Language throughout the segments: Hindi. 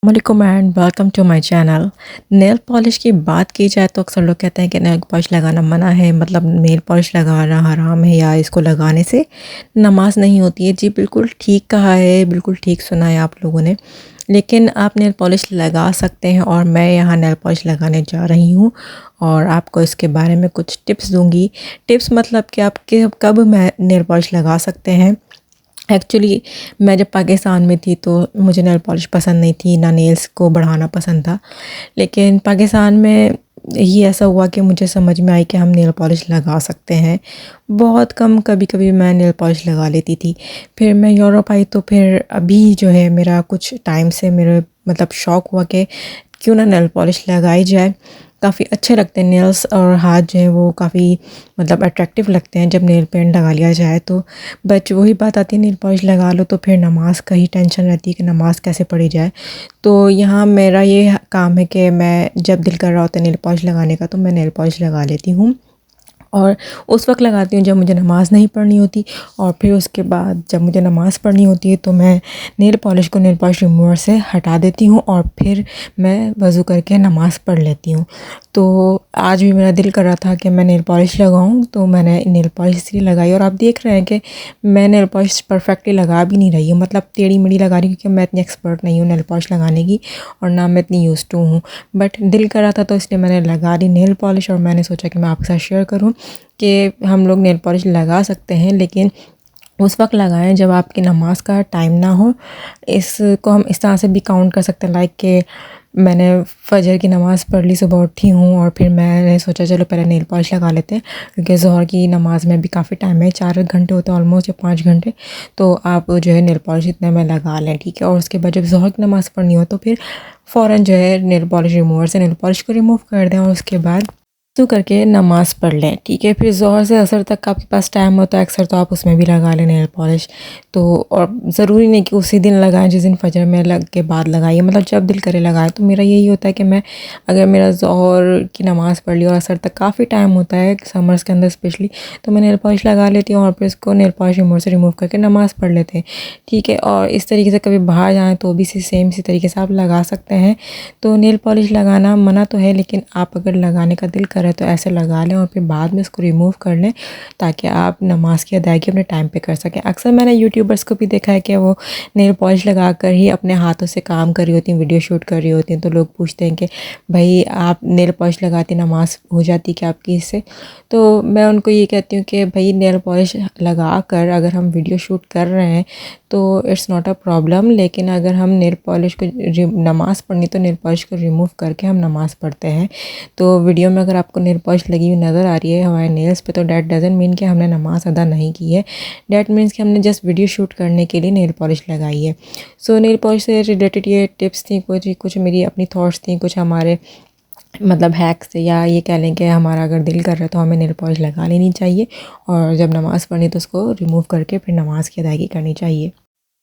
वालेकुम and welcome to my channel. Nail polish की बात की जाए तो अक्सर लोग कहते हैं कि नेल पॉलिश लगाना मना है, मतलब नेल पॉलिश लगाना हराम है या इसको लगाने से नमाज नहीं होती है। जी बिल्कुल ठीक कहा है, बिल्कुल ठीक सुना है आप लोगों ने। लेकिन आप नेल पॉलिश लगा सकते हैं और मैं यहाँ नेल पॉलिश लगाने जा रही हूँ और आपको इसके बारे में कुछ टिप्स दूँगी। टिप्स मतलब कि आप कब मैं नेल पॉलिश लगा सकते हैं। एक्चुअली मैं जब पाकिस्तान में थी तो मुझे नेल पॉलिश पसंद नहीं थी, ना नेल्स को बढ़ाना पसंद था। लेकिन पाकिस्तान में ही ऐसा हुआ कि मुझे समझ में आई कि हम नेल पॉलिश लगा सकते हैं। बहुत कम कभी-कभी मैं नेल पॉलिश लगा लेती थी। फिर मैं यूरोप आई तो फिर अभी जो है मेरा कुछ टाइम से मेरे मतलब शौक़ हुआ कि क्यों ना नेल पॉलिश लगाई जाए। काफ़ी अच्छे लगते हैं नेल्स और हाथ जो है वो काफ़ी मतलब अट्रैक्टिव लगते हैं जब नेल पेंट लगा लिया जाए तो। बट वही बात आती है, नेल पॉलिश लगा लो तो फिर नमाज़ का ही टेंशन रहती है कि नमाज़ कैसे पढ़ी जाए। तो यहाँ मेरा ये काम है कि मैं जब दिल कर रहा होता है नेल पॉलिश लगाने का तो मैं नेल पॉलिश लगा लेती हूँ और उस वक़्त लगाती हूँ जब मुझे नमाज़ नहीं पढ़नी होती। और फिर उसके बाद जब मुझे नमाज़ पढ़नी होती है तो मैं नेल पॉलिश को नेल पॉलिश रिमूवर से हटा देती हूँ और फिर मैं वज़ू करके नमाज़ पढ़ लेती हूँ। तो आज भी मेरा दिल कर रहा था कि मैं नेल पॉलिश लगाऊँ तो मैंने नेल पॉलिश इसलिए लगाई और आप देख रहे हैं कि मैं नेल पॉलिश परफेक्टली लगा भी नहीं रही हूँ, मतलब टेढ़ी-मेढ़ी लगा रही हूँ क्योंकि मैं इतनी एक्सपर्ट नहीं हूँ नेल पॉलिश लगाने की और ना मैं इतनी यूज़्ड टू हूँ। बट दिल कर रहा था तो इसलिए मैंने लगा दी नेल पॉलिश और मैंने सोचा कि मैं आपके साथ शेयर करूँ कि हम लोग नेल पॉलिश लगा सकते हैं, लेकिन उस वक़्त लगाएँ जब आपकी नमाज़ का टाइम ना हो। इसको हम इस तरह से भी काउंट कर सकते हैं लाइक कि मैंने फ़जर की नमाज़ पढ़ ली, सुबह उठी हूँ और फिर मैंने सोचा चलो पहले नेल पॉलिश लगा लेते हैं क्योंकि ज़ोहर की नमाज़ में भी काफ़ी टाइम है, 4 घंटे होते हैं ऑलमोस्ट या 5 घंटे। तो आप जो है नेल पॉलिश इतने में लगा लें, ठीक है। और उसके बाद जब ज़ोहर की नमाज़ पढ़नी हो तो फिर फ़ौरन जो है नेल पॉलिश रिमूवर से नेल पॉलिश को रिमूव कर दें और उसके बाद वज़ू करके नमाज़ पढ़ लें, ठीक है। फिर ज़ोहर से असर तक आपके पास टाइम होता है अक्सर, तो आप उसमें भी लगा लें नेल पॉलिश। तो और ज़रूरी नहीं कि उसी दिन लगाएं जिस दिन फ़जर में लग के बाद लगाइए, मतलब जब दिल करे लगाएं। तो मेरा यही होता है कि मैं अगर मेरा ज़ोहर की नमाज़ पढ़ ली और असर तक काफ़ी टाइम होता है समर्स के अंदर स्पेशली, तो मैं नेल पॉलिश लगा लेती हूँ और फिर उसको नेल पॉलिश रिमूवर से रिमूव करके नमाज़ पढ़ लेते हैं, ठीक है। और इस तरीके से कभी बाहर जाएँ तो भी सेम इसी तरीके से आप लगा सकते हैं। तो नेल पॉलिश लगाना मना तो है, लेकिन आप अगर लगाने का दिल करे तो ऐसे लगा लें और फिर बाद में उसको रिमूव कर लें ताकि आप नमाज की अदायगी अपने टाइम पे कर सकें। अक्सर मैंने यूट्यूबर्स को भी देखा है कि वो नेल पॉलिश लगा कर ही अपने हाथों से काम कर रही होती हैं, वीडियो शूट कर रही होती हैं। तो लोग पूछते हैं कि भाई आप नेल पॉलिश लगाती नमाज हो जाती क्या आपकी इससे? तो मैं उनको ये कहती हूँ कि भाई नेल पॉलिश लगा कर अगर हम वीडियो शूट कर रहे हैं तो इट्स नॉट अ प्रॉब्लम, लेकिन अगर हम नेल पॉलिश को नमाज़ पढ़नी तो नेल पॉलिश को रिमूव करके हम नमाज़ पढ़ते हैं। तो वीडियो में अगर आपको नेल पॉलिश लगी हुई नज़र आ रही है हमारे नेल्स पे तो डैट डज़न्ट मीन कि हमने नमाज़ अदा नहीं की है। डैट मीन्स कि हमने जस्ट वीडियो शूट करने के लिए नेल पॉलिश लगाई है। सो नेल पॉलिश से रिलेटेड ये टिप्स थी, कुछ मेरी अपनी थॉट्स थी, कुछ हमारे मतलब हैक्स थे, या ये कह लें कि हमारा अगर दिल कर रहा है तो हमें नेल पॉलिश लगा लेनी चाहिए और जब नमाज़ पढ़नी तो उसको रिमूव करके फिर नमाज़ की अदायगी करनी चाहिए।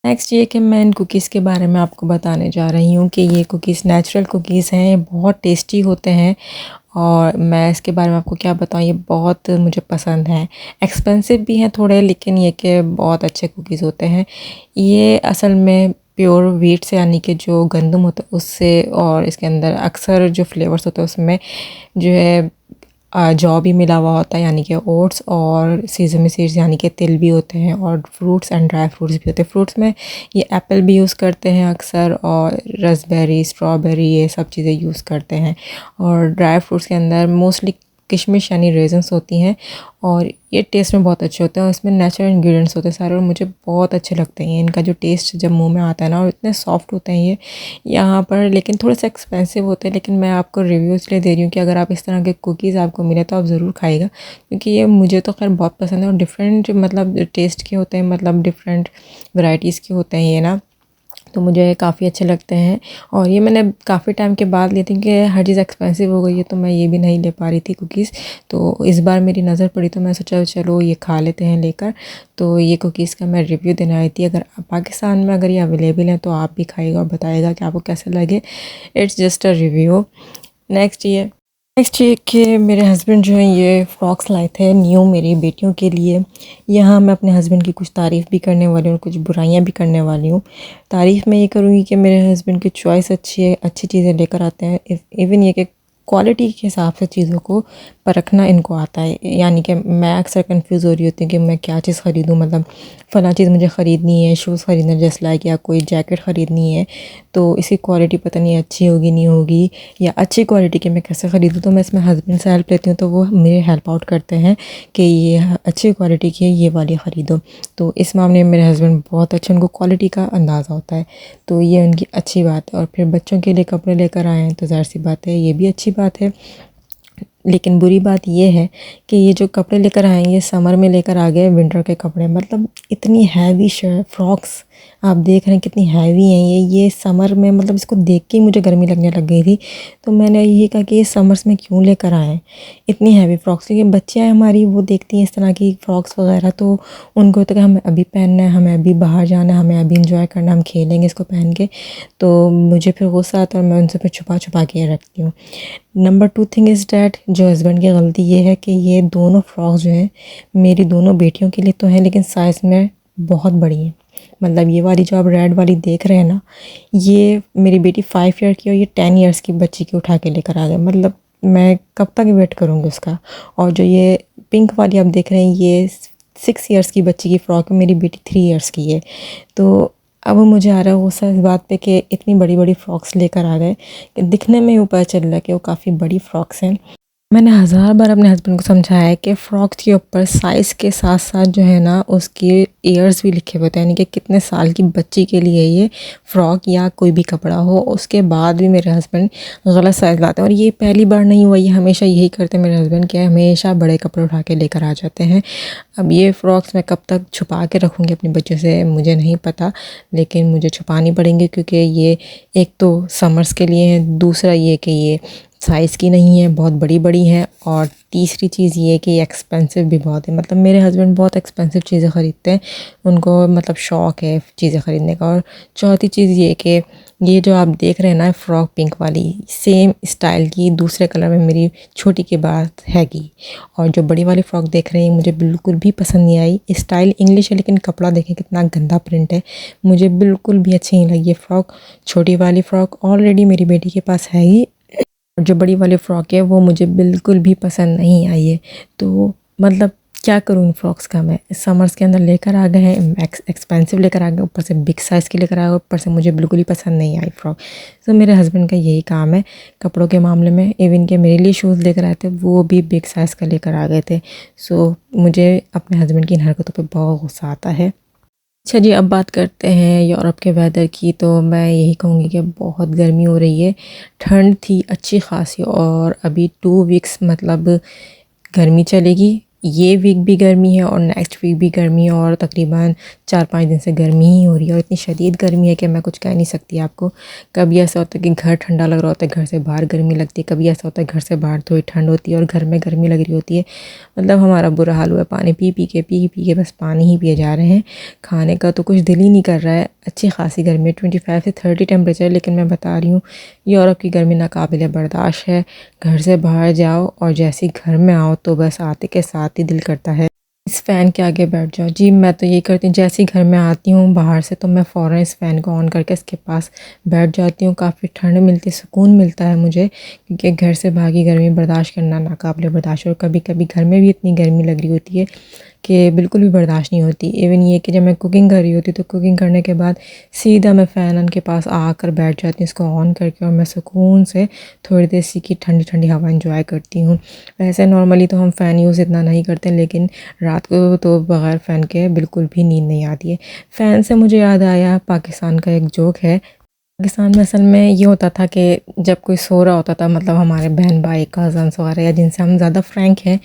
नेक्स्ट ये कि मैं इन कुकीज़ के बारे में आपको बताने जा रही हूँ कि ये कुकीज़ नेचुरल कुकीज़ हैं, ये बहुत टेस्टी होते हैं और मैं इसके बारे में आपको क्या बताऊँ, ये बहुत मुझे पसंद हैं। एक्सपेंसिव भी हैं थोड़े, लेकिन ये कि बहुत अच्छे कुकीज़ होते हैं। ये असल में प्योर व्हीट से यानी कि जो गंदम होता है उससे, और इसके अंदर अक्सर जो फ्लेवर्स होते हैं उसमें जो है जौ भी मिला हुआ होता है यानी कि ओट्स, और सीज़मी सीड्स यानी कि तिल भी होते हैं, और फ्रूट्स एंड ड्राई फ्रूट्स भी होते हैं। फ्रूट्स में ये एप्पल भी यूज़ करते हैं अक्सर, और रसबेरी, स्ट्रॉबेरी, ये सब चीज़ें यूज़ करते हैं। और ड्राई फ्रूट्स के अंदर मोस्टली किशमिश यानी रेजन्स होती हैं और ये टेस्ट में बहुत अच्छे होते हैं और इसमें नेचुरल इंग्रेडिएंट्स होते हैं सारे, और मुझे बहुत अच्छे लगते हैं। इनका जो टेस्ट जब मुंह में आता है ना, और इतने सॉफ्ट होते हैं ये यहाँ पर, लेकिन थोड़े से एक्सपेंसिव होते हैं। लेकिन मैं आपको रिव्यू इसलिए दे रही हूँ कि अगर आप इस तरह के कुकीज़ आपको मिले तो आप ज़रूर खाइएगा, क्योंकि ये मुझे तो खैर बहुत पसंद है और डिफरेंट मतलब टेस्ट के होते हैं, मतलब डिफरेंट वैरायटीज़ के होते हैं ये ना, तो मुझे काफ़ी अच्छे लगते हैं। और ये मैंने काफ़ी टाइम के बाद ली थी कि हर चीज़ एक्सपेंसिव हो गई है तो मैं ये भी नहीं ले पा रही थी कुकीज़। तो इस बार मेरी नज़र पड़ी तो मैं सोचा चलो ये खा लेते हैं लेकर। तो ये कुकीज़ का मैं रिव्यू देने आई थी। अगर पाकिस्तान में अगर ये अवेलेबल हैं तो आप भी खाइएगा और बताइएगा कि आपको कैसे लगे। It's just a review. Next ये नेक्स्ट ये कि मेरे हस्बैंड जो हैं ये फ़्रॉक्स लाए थे न्यू मेरी बेटियों के लिए। यहाँ मैं अपने हस्बैंड की कुछ तारीफ़ भी करने वाली हूँ, कुछ बुराइयाँ भी करने वाली हूँ। तारीफ़ मैं ये करूँगी कि मेरे हस्बैंड की चॉइस अच्छी है, अच्छी चीज़ें लेकर आते हैं। इवन ये कि क्वालिटी के हिसाब से चीज़ों को परखना इनको आता है। यानी कि मैं अक्सर कंफ्यूज हो रही होती हूँ कि मैं क्या चीज़ ख़रीदूँ, मतलब फ़लाँ चीज़ मुझे ख़रीदनी है, शूज़ ख़रीदना जस्ट लाइक, या कोई जैकेट ख़रीदनी है तो इसकी क्वालिटी पता नहीं अच्छी होगी नहीं होगी, या अच्छी क्वालिटी की मैं कैसे ख़रीदूँ। तो मैं इसमें हस्बैंड से हेल्प लेती हूँ, तो वो मेरे हेल्प आउट करते हैं कि ये अच्छी क्वालिटी की है, ये वाली ख़रीदो। तो इस मामले में मेरे हस्बैंड बहुत अच्छे, उनको क्वालिटी का अंदाज़ा होता है, तो ये उनकी अच्छी बात है। और फिर बच्चों के लिए कपड़े लेकर आए हैं तो ज़ाहिर सी बात है ये भी अच्छी बात है। लेकिन बुरी बात ये है कि ये जो कपड़े लेकर आए हैं ये समर में लेकर आ गए विंटर के कपड़े, मतलब इतनी हैवी शर्ट फ्रॉक्स आप देख रहे हैं कितनी हैवी हैं ये समर में, मतलब इसको देख के ही मुझे गर्मी लगने लग गई थी। तो मैंने ये कहा कि ये समर्स में क्यों लेकर आए हैं इतनी हैवी फ्रॉक्स, क्योंकि बच्चियाँ हमारी वो देखती हैं इस तरह की फ़्रॉक्स वगैरह, तो उनको होता है कि हमें अभी पहनना है, हमें अभी बाहर जाना है, हमें अभी इंजॉय करना, हम खेलेंगे इसको पहन के। तो मुझे फिर गुस्सा आता है और मैं उनसे फिर छुपा छुपा के रखती हूँ। नंबर 2 थिंग इज़ डैट, जो हस्बैंड की गलती ये है कि ये दोनों फ्रॉक्स जो हैं मेरी दोनों बेटियों के लिए तो हैं, लेकिन साइज़ में बहुत बड़ी हैं। मतलब ये वाली जो आप रेड वाली देख रहे हैं ना, ये मेरी बेटी 5 ईयर की और ये 10 ईयर्स की बच्ची की उठा के लेकर आ गए। मतलब मैं कब तक वेट करूँगी उसका। और जो ये पिंक वाली आप देख रहे हैं ये 6 ईयर्स की बच्ची की फ़्रॉक है, मेरी बेटी 3 ईयर्स की है। तो अब मुझे आ रहा है गुस्सा इस बात पे कि इतनी बड़ी-बड़ी फ़्रॉक्स लेकर आ गए कि दिखने में ही वो पता चल रहा है कि वो काफ़ी बड़ी फ़्रॉक्स हैं। मैंने हज़ार बार अपने हस्बैंड को समझाया है कि फ़्रॉक्स के ऊपर साइज़ के साथ-साथ जो है ना उसके ईयर्स भी लिखे हुए होते हैं, यानी कि कितने साल की बच्ची के लिए ये फ़्रॉक या कोई भी कपड़ा हो। उसके बाद भी मेरे हस्बैंड गलत साइज़ लाते हैं, और ये पहली बार नहीं हुआ, ये हमेशा यही करते हैं मेरे हस्बैंड, कि हमेशा बड़े कपड़े उठा के लेकर आ जाते हैं। अब ये फ़्रॉक्स मैं कब तक छुपा के रखूँगी अपने बच्चों से मुझे नहीं पता, लेकिन मुझे छुपानी पड़ेंगी, क्योंकि ये एक तो समर्स के लिए है, दूसरा ये कि ये साइज़ की नहीं है, बहुत बड़ी-बड़ी हैं, और तीसरी चीज़ ये कि एक्सपेंसिव भी बहुत है। मतलब मेरे हस्बैंड बहुत एक्सपेंसिव चीज़ें ख़रीदते हैं, उनको मतलब शौक़ है चीज़ें ख़रीदने का। और चौथी चीज़ ये कि ये जो आप देख रहे हैं ना फ़्रॉक पिंक वाली, सेम स्टाइल की दूसरे कलर में मेरी छोटी की बात हैगी। और जो बड़ी वाली फ़्रॉक देख रहे हैं मुझे बिल्कुल भी पसंद नहीं आई। स्टाइल इंग्लिश है लेकिन कपड़ा देखें कितना गंदा प्रिंट है, मुझे बिल्कुल भी अच्छी नहीं लगी ये फ़्रॉक। छोटी वाली फ़्रॉक ऑलरेडी मेरी बेटी के पास है ही, और जो बड़ी वाली फ़्रॉक है वो मुझे बिल्कुल भी पसंद नहीं आई है। तो मतलब क्या करूँ इन फ्रॉक्स का मैं, समर्स के अंदर लेकर आ गए हैं, एक्सपेंसिव लेकर आ गए, ऊपर से बिग साइज़ की लेकर आ गए, ऊपर से मुझे बिल्कुल ही पसंद नहीं आई फ़्रॉक। तो मेरे हस्बैंड का यही काम है कपड़ों के मामले में। इवन के मेरे लिए शूज़ लेकर आए थे वो भी बिग साइज़ का लेकर आ गए थे। सो मुझे अपने हस्बैंड की इन हरकतों पर बहुत गुस्सा आता है। अच्छा जी, अब बात करते हैं यूरोप के वेदर की। तो मैं यही कहूँगी कि बहुत गर्मी हो रही है, ठंड थी अच्छी खासी, और अभी 2 वीक्स मतलब गर्मी चलेगी। ये वीक भी गर्मी है और नेक्स्ट वीक भी गर्मी है, और तकरीबन 4-5 दिन से गर्मी ही हो रही है, और इतनी शदीद गर्मी है कि मैं कुछ कह नहीं सकती आपको। कभी ऐसा होता है कि घर ठंडा लग रहा होता है, घर से बाहर गर्मी लगती है, कभी ऐसा होता है घर से बाहर थोड़ी ठंड होती है और घर में गर्मी लग रही होती है। मतलब हमारा बुरा हाल हुआ है, पानी पी पी के बस पानी ही पिए जा रहे हैं, खाने का तो कुछ दिल ही नहीं कर रहा है। अच्छी खासी गर्मी है, 25 से 30 टेम्परेचर, लेकिन मैं बता रही हूँ यूरोप की गर्मी नाकाबिले बर्दाश्त है। घर से बाहर जाओ और जैसे ही घर में आओ तो बस आते के साथ ही दिल करता है इस फ़ैन के आगे बैठ जाओ। जी, मैं तो यही करती हूँ, जैसे ही घर में आती हूँ बाहर से तो मैं फ़ौरन इस फ़ैन को ऑन करके इसके पास बैठ जाती हूँ। काफ़ी ठंड मिलती, सुकून मिलता है मुझे, क्योंकि घर से भागी गर्मी बर्दाश्त करना नाकाबिले बर्दाश्त। और कभी कभी घर में भी इतनी गर्मी लग रही होती है कि बिल्कुल भी बर्दाश्त नहीं होती। इवन ये कि जब मैं कुकिंग कर रही होती तो कुकिंग करने के बाद सीधा मैं फ़ैन के पास आकर बैठ जाती हूँ इसको ऑन करके, और मैं सुकून से थोड़ी देर सी की ठंडी ठंडी हवा एंजॉय करती हूँ। वैसे नॉर्मली तो हम फ़ैन यूज़ इतना नहीं करते, लेकिन रात को तो बग़ैर फ़ैन के बिल्कुल भी नींद नहीं आती है। फ़ैन से मुझे याद आया पाकिस्तान का एक जोक है। पाकिस्तान में असल में ये होता था कि जब कोई सो रहा होता था, मतलब हमारे बहन भाई कज़न्स वगैरह या जिनसे हम ज़्यादा फ्रैंक हैं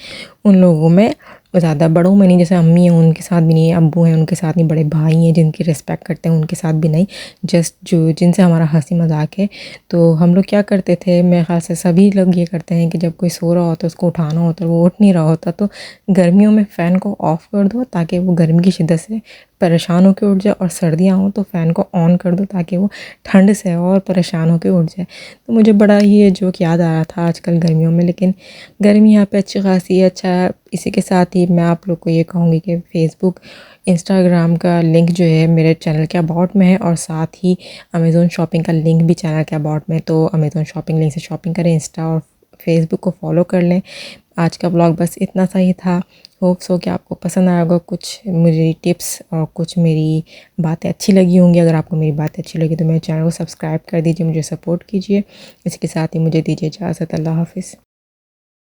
उन लोगों में, ज़्यादा बड़ों में नहीं, जैसे अम्मी हैं उनके साथ भी नहीं, अब्बू हैं उनके साथ नहीं, बड़े भाई हैं जिनकी रिस्पेक्ट करते हैं उनके साथ भी नहीं, जस्ट जो जिनसे हमारा हंसी मजाक है। तो हम लोग क्या करते थे, मेरे ख़्याल से सभी लोग ये करते हैं कि जब कोई सो रहा होता है उसको उठाना होता है, वो उठ नहीं रहा होता, तो गर्मियों में फ़ैन को ऑफ़ कर दो ताकि वो गर्मी की शिद्दत से परेशान होकर उठ जाए और सर्दियाँ हों तो फ़ैन को ऑन कर दो ताकि वो ठंड से और परेशान होकर उठ जाए। तो मुझे बड़ा ये जोक याद आ रहा था आजकल गर्मियों में, लेकिन गर्मी यहाँ पे अच्छी खासी है। अच्छा, इसी के साथ ही मैं आप लोग को ये कहूँगी कि फ़ेसबुक, इंस्टाग्राम का लिंक जो है मेरे चैनल के अबाउट में है और साथ ही अमेज़न शॉपिंग का लिंक भी चैनल के अबाउट में। तो अमेज़न शॉपिंग लिंक से शॉपिंग करें, इंस्टा और फेसबुक को फॉलो कर लें। आज का ब्लॉग बस इतना सा ही था। होप सो कि आपको पसंद आया होगा, कुछ मेरी टिप्स और कुछ मेरी बातें अच्छी लगी होंगी। अगर आपको मेरी बातें अच्छी लगी तो मेरे चैनल को सब्सक्राइब कर दीजिए, मुझे सपोर्ट कीजिए। इसी के साथ ही मुझे दीजिए इजाज़त। अल्लाह हाफ़िज़।